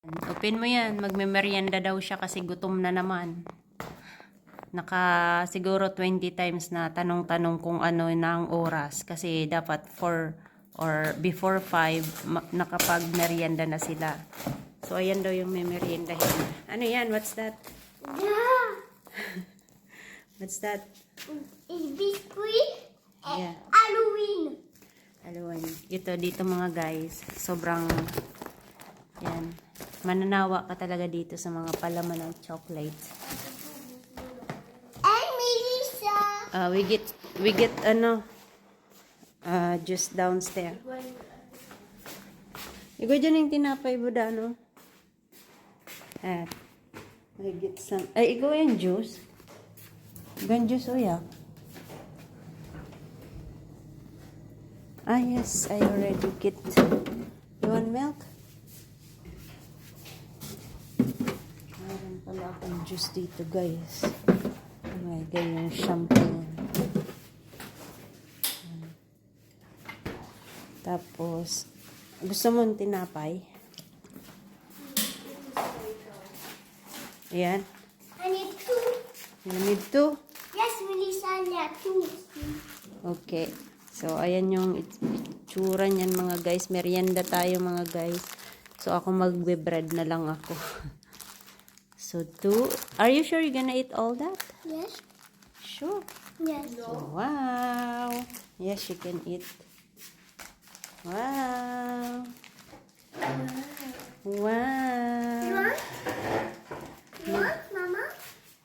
Open mo yan. Magme-merienda daw siya kasi gutom na naman. Siguro 20 times na tanong-tanong kung ano na ang oras. Kasi dapat 4 or before 5, nakapag-merienda na sila. So, ayan daw yung may meriendahin. Ano yan? What's that? Yeah. What's that? It's biscuit and Yeah. Halloween. Halloween. Ito, dito mga guys. Sobrang, yan. Mananawa ka talaga dito sa mga palaman ng chocolate. And Melissa. We get just downstairs. Igo dyan yung tinapay buda, no? We get some, igo yung juice. Igo yung juice, uya. Yes, I already get. You want milk? Meron pala akong juice dito, guys. Oh my God, yung champagne. Tapos, gusto mo ng tinapay? Ayan. I need two. You need to? Yes, Melissa, I need two. Okay. So, ayan yung itsura niyan mga guys. Merienda tayo mga guys. So, ako magbe-bread na lang ako. So, 2. Are you sure you're gonna eat all that? Yes. Sure. Yes. So, wow. Yes, you can eat. Wow. Wow. You want? You want, Mama?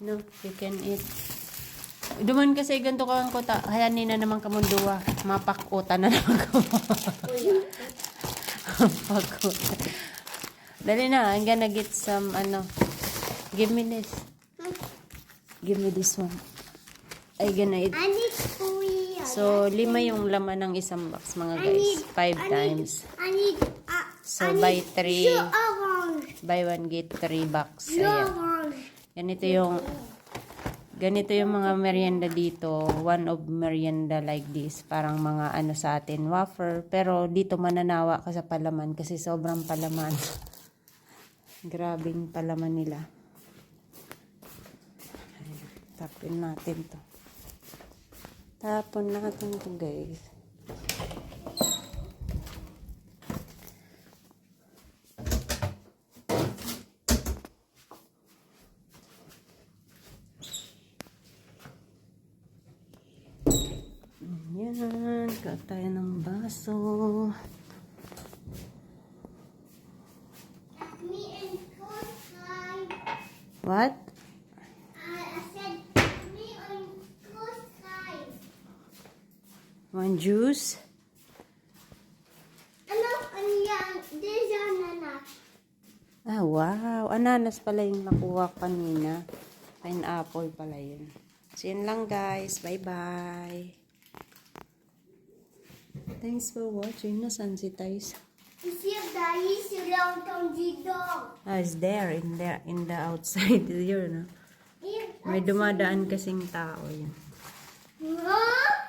No, you can eat. Duman kasi ganito kang kota. Hayanin na naman kamunduwa. Mapakuta na naman ko. Mapakuta. Dali na. I'm gonna get some, give me this. Give me this one. I gonna eat. I need three. So, 5 yung laman ng isang box, mga guys. 5 times. I need. So, I buy need 3. orange. Buy 1, get 3 box. Blue Ayan. orange. Ganito yung mga merienda dito. One of merienda like this. Parang mga sa atin, wafer. Pero dito mananawa ka sa palaman kasi sobrang palaman. Grabing palaman nila. Ayan. Tapon natin to. Tapon natin to, guys. Yan, got tayo ng baso. Me and Cosine. What? I said me and Cosine. Want juice? Ano? Ano yan? This ananas. Wow. Ananas pala yung nakuha kanina. Pineapple pala yun. So, yun lang guys. Bye-bye. Thanks for watching. Nasaan si Thais? Siya dahil sila ang dito. It's there. In the outside. Yun, no? May dumadaan kasing tao yun. Huh?